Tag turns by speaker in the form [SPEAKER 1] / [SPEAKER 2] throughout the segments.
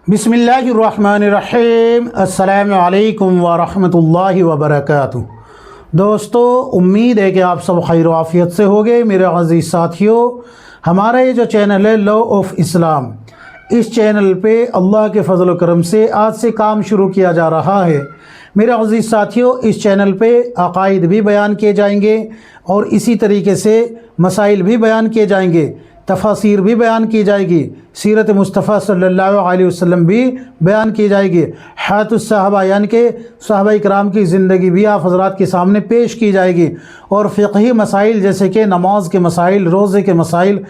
[SPEAKER 1] बिस्मिल्लाहिर्रहमानिर्रहीम। अस्सलामु अलैकुम वरहमतुल्लाहि वबरकातुहू। दोस्तों, उम्मीद है कि आप सब खैर आफियत से होंगे। मेरे अज़ीज़ साथियों, हमारा ये जो चैनल है लॉ ऑफ इस्लाम, इस चैनल पे अल्लाह के फजल व करम से आज से काम शुरू किया जा रहा है। मेरे अज़ीज़ साथियों, इस चैनल पे अक़ाइद भी बयान किए जाएंगे और इसी तरीके से मसाइल भी बयान किए जाएंगे, तफासीर भी बयान की जाएगी, सीरत मुस्तफ़ा सल्लल्लाहु अलैहि वसल्लम भी बयान की जाएगी, हयातुस सहाबा यानी कि सहाबा इकराम की ज़िंदगी भी आप हज़रात के सामने पेश की जाएगी और फ़िक़ही मसाइल जैसे कि नमाज के मसाइल, रोज़े के मसाइल,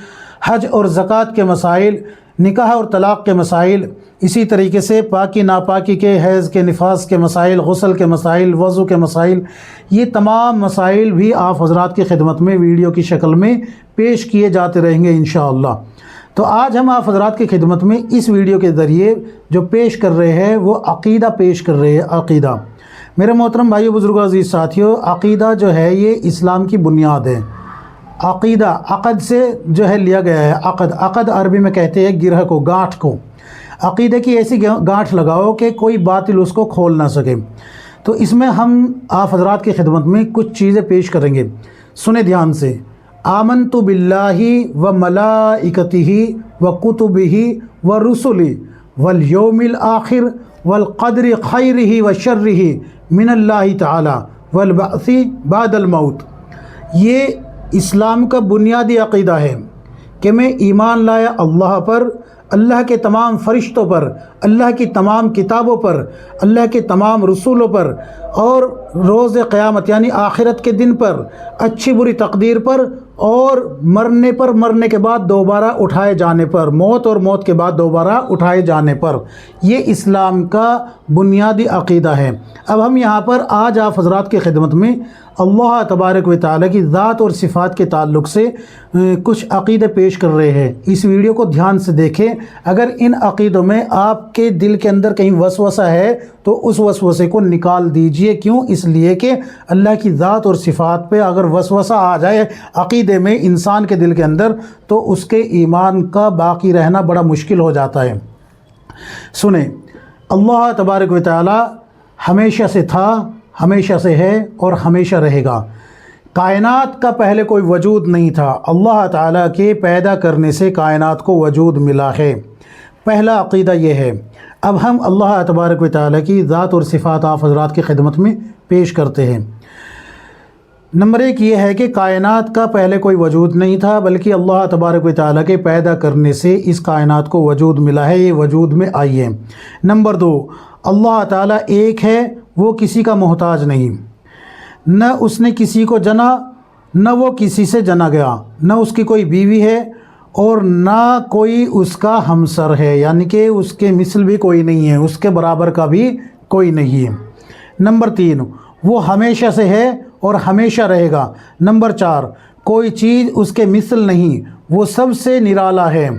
[SPEAKER 1] हज और ज़कात के मसाइल, निकाह और तलाक़ के मसाइल, इसी तरीके से पाकी नापाकी के, हैज़ के, निफास के मसाइल, गुस्ल के मसाइल, वज़ू के मसाइल, ये तमाम मसाइल भी आप हज़रात की खिदमत में वीडियो की शक्ल में पेश किए जाते रहेंगे इंशाअल्लाह। तो आज हम आप हज़रात की खिदमत में इस वीडियो के ज़रिए जो पेश कर रहे हैं वो अक़ीदा पेश कर रहे हैं। अक़ीदा, मेरे मोहतरम भाइयों, बुज़ुर्गों, अज़ीज़ साथियों, अक़ीदा जो है ये इस्लाम की बुनियाद है। अक़ीदा अक़द से जो है लिया गया है। अक़द अरबी में कहते हैं गिरह को, गांठ को। अक़ीदे की ऐसी गांठ लगाओ कि कोई बातिल उसको खोल ना सके। तो इसमें हम आप हज़रात की खिदमत में कुछ चीज़ें पेश करेंगे, सुने ध्यान से। आमनतु बिल्लाहि व मलाइकतिही व कुतुबिही व रुसुली वल यौमिल आखिर वल क़द्रि खैरिही व शर्रिही मिनल्लाहि तआला वल बअसी बादल मौत। ये इस्लाम का बुनियादी अक़ीदा है कि मैं ईमान लाया अल्लाह पर, अल्लाह के तमाम फ़रिश्तों पर, अल्लाह की तमाम किताबों पर, अल्लाह के तमाम रसूलों पर और रोज़ क़यामत यानी आखिरत के दिन पर, अच्छी बुरी तकदीर पर और मरने पर, मरने के बाद दोबारा उठाए जाने पर, मौत और मौत के बाद दोबारा उठाए जाने पर। ये इस्लाम का बुनियादी अक़ीदा है। अब हम यहाँ पर आज आप हज़रात की खिदमत में अल्लाह तबारक व तआला की ज़ात और सिफ़ात के ताल्लुक़ से कुछ अक़ीदे पेश कर रहे हैं। इस वीडियो को ध्यान से देखें। अगर इन अक़ीदों में आपके दिल के अंदर कहीं वसवसा है तो उस वसवसे को निकाल दीजिए। क्यों? इसलिए कि अल्लाह की ज़ात और सिफ़ात पे अगर वसवसा आ जाए अक़ीदे में इंसान के दिल के अंदर तो उसके ईमान का बाकी रहना बड़ा मुश्किल हो जाता है। सुने, अल्लाह तबारक व तआला हमेशा से था, हमेशा से है और हमेशा रहेगा। कायनात का पहले कोई वजूद नहीं था। अल्लाह ताला के पैदा करने से कायनात को वजूद मिला है। पहला अक़ीदा ये है। अब हम अल्लाह तबारक व तआला की ज़ात और सिफ़ात आप हज़रात की खिदमत में पेश करते हैं। नंबर एक ये है कि कायनात का पहले कोई वजूद नहीं था, बल्कि अल्लाह तबारक व तआला के पैदा करने से इस कायनात को वजूद मिला है, ये वजूद में आई है। नंबर दो, अल्लाह ताला एक है, वो किसी का मोहताज नहीं। न उसने किसी को जना, न वो किसी से जना गया, न उसकी कोई बीवी है और न कोई उसका हमसर है, यानी कि उसके मिसल भी कोई नहीं है, उसके बराबर का भी कोई नहीं है। नंबर तीन, वो हमेशा से है और हमेशा रहेगा। नंबर चार, कोई चीज़ उसके मिसल नहीं, वो सबसे निराला है।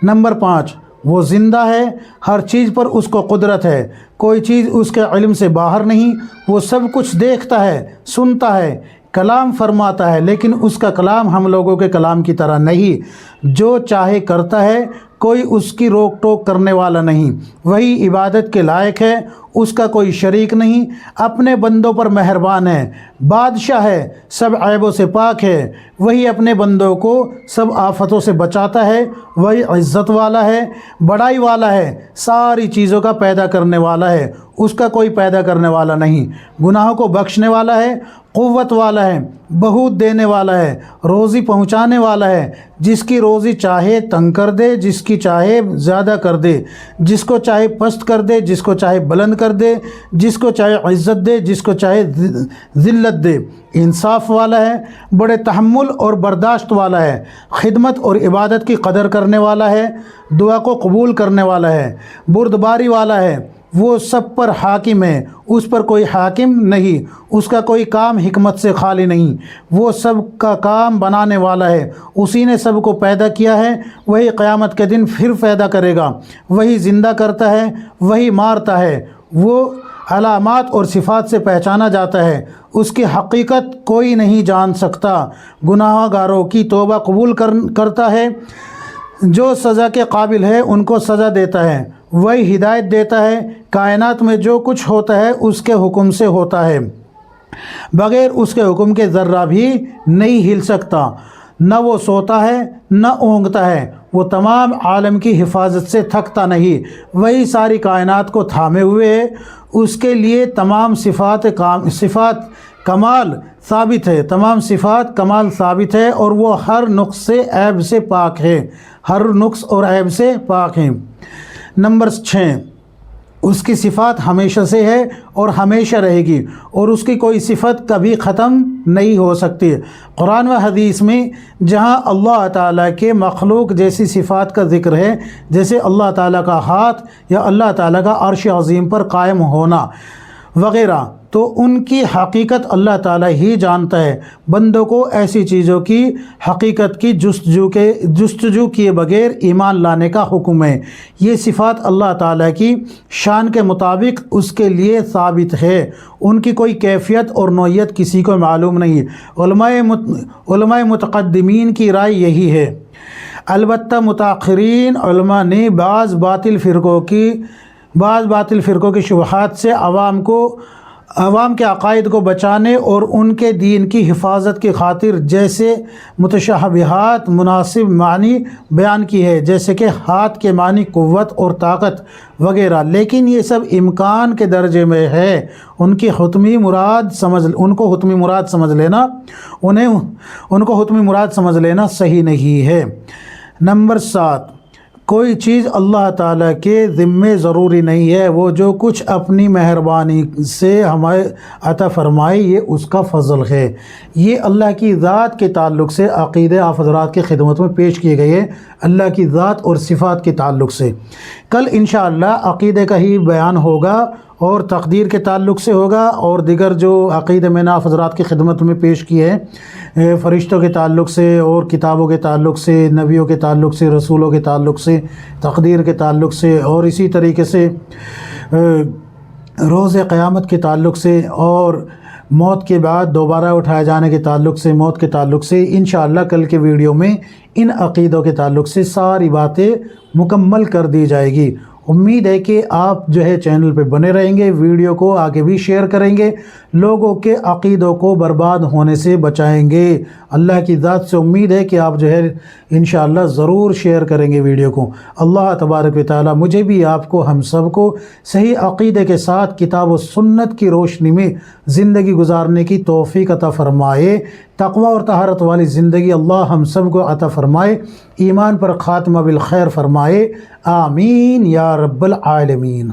[SPEAKER 1] नंबर पाँच, वो ज़िंदा है, हर चीज़ पर उसको कुदरत है, कोई चीज़ उसके इल्म से बाहर नहीं, वो सब कुछ देखता है, सुनता है, कलाम फरमाता है, लेकिन उसका कलाम हम लोगों के कलाम की तरह नहीं। जो चाहे करता है, कोई उसकी रोक टोक करने वाला नहीं। वही इबादत के लायक है, उसका कोई शरीक नहीं, अपने बंदों पर मेहरबान है, बादशाह है, सब ऐबों से पाक है। वही अपने बंदों को सब आफतों से बचाता है, वही इज़्ज़त वाला है, बड़ाई वाला है, सारी चीज़ों का पैदा करने वाला है, उसका कोई पैदा करने वाला नहीं। गुनाहों को बख्शने वाला है, क़ुव्वत वाला है, बहुत देने वाला है, रोज़ी पहुँचाने वाला है, जिसकी रोज़ी चाहे तंग कर दे, जिसकी चाहे ज़्यादा कर दे, जिसको चाहे पस्त कर दे, जिसको चाहे बुलंद कर दे, जिसको चाहे इज़्ज़त दे, जिसको चाहे ज़िल्लत दे। इंसाफ वाला है, बड़े तहम्मुल और बर्दाश्त वाला है, खिदमत और इबादत की कदर करने वाला है, दुआ को कबूल करने वाला है, बुर्दबारी वाला है, वो सब पर हाकिम है, उस पर कोई हाकिम नहीं, उसका कोई काम हिकमत से खाली नहीं, वो सब का काम बनाने वाला है, उसी ने सब को पैदा किया है, वही क़यामत के दिन फिर पैदा करेगा, वही ज़िंदा करता है, वही मारता है, वो अलामात और सिफ़ात से पहचाना जाता है, उसकी हकीकत कोई नहीं जान सकता, गुनाहगारों की तौबा कबूल करता है, جو سزا کے قابل ہے ان کو سزا دیتا ہے، وہی ہدایت دیتا ہے۔ کائنات میں جو کچھ ہوتا ہے اس کے حکم سے ہوتا ہے، بغیر اس کے حکم کے ذرہ بھی نہیں ہل سکتا، نہ وہ سوتا ہے نہ اونگتا ہے، وہ تمام عالم کی حفاظت سے تھکتا نہیں، وہی ساری کائنات کو تھامے ہوئے ہے، اس کے لیے تمام صفات کمال ثابت ہے، تمام صفات کمال ثابت ہے، اور وہ ہر نقص سے عیب سے پاک ہے، ہر نقص اور عیب سے پاک ہیں۔ نمبر 6، اس کی صفات ہمیشہ سے ہے اور ہمیشہ رہے گی، اور اس کی کوئی صفت کبھی ختم نہیں ہو سکتی۔ قرآن و حدیث میں جہاں اللہ تعالیٰ کے مخلوق جیسی صفات کا ذکر ہے، جیسے اللہ تعالیٰ کا ہاتھ یا اللہ تعالیٰ کا عرش عظیم پر قائم ہونا وغیرہ، تو ان کی حقیقت اللہ تعالیٰ ہی جانتا ہے۔ بندوں کو ایسی چیزوں کی حقیقت کی جستجو کیے بغیر ایمان لانے کا حکم ہے۔ یہ صفات اللہ تعالیٰ کی شان کے مطابق اس کے لیے ثابت ہے، ان کی کوئی کیفیت اور نوعیت کسی کو معلوم نہیں۔ علماء متقدمین کی رائے یہی ہے۔ البتہ متاخرین علماء نے بعض باطل فرقوں کی شبہات سے عوام کے عقائد کو بچانے اور ان کے دین کی حفاظت کی خاطر جیسے متشابہات مناسب معنی بیان کی ہے، جیسے کہ ہاتھ کے معنی قوت اور طاقت وغیرہ، لیکن یہ سب امکان کے درجے میں ہے، ان کو حتمی مراد سمجھ لینا صحیح نہیں ہے۔ نمبر 7، کوئی چیز اللہ تعالیٰ کے ذمے ضروری نہیں ہے، وہ جو کچھ اپنی مہربانی سے ہمیں عطا فرمائے یہ اس کا فضل ہے۔ یہ اللہ کی ذات کے تعلق سے عقیدے آپ حضرات کی خدمت میں پیش کیے گئے، اللہ کی ذات اور صفات کے تعلق سے۔ کل انشاءاللہ عقیدے کا ہی بیان ہوگا اور تقدیر کے تعلق سے ہوگا، اور دیگر جو عقیدے میں نے آپ حضرات کی خدمت میں پیش کیے ہیں، فرشتوں کے تعلق سے اور کتابوں کے تعلق سے، نبیوں کے تعلق سے، رسولوں کے تعلق سے، تقدیر کے تعلق سے، اور اسی طریقے سے روز قیامت کے تعلق سے، اور موت کے بعد دوبارہ اٹھائے جانے کے تعلق سے، موت کے تعلق سے، انشاءاللہ کل کے ویڈیو میں ان عقیدوں کے تعلق سے ساری باتیں مکمل کر دی جائے گی۔ امید ہے کہ آپ چینل پہ بنے رہیں گے، ویڈیو کو آگے بھی شیئر کریں گے، لوگوں کے عقیدوں کو برباد ہونے سے بچائیں گے۔ اللہ کی ذات سے امید ہے کہ آپ انشاءاللہ ضرور شیئر کریں گے ویڈیو کو۔ اللہ تبارک و تعالی مجھے بھی آپ کو، ہم سب کو صحیح عقیدے کے ساتھ کتاب و سنت کی روشنی میں زندگی گزارنے کی توفیق عطا فرمائے، تقوی اور طہارت والی زندگی اللہ ہم سب کو عطا فرمائے، ایمان پر خاتمہ بالخیر فرمائے، آمین یا رب العالمین۔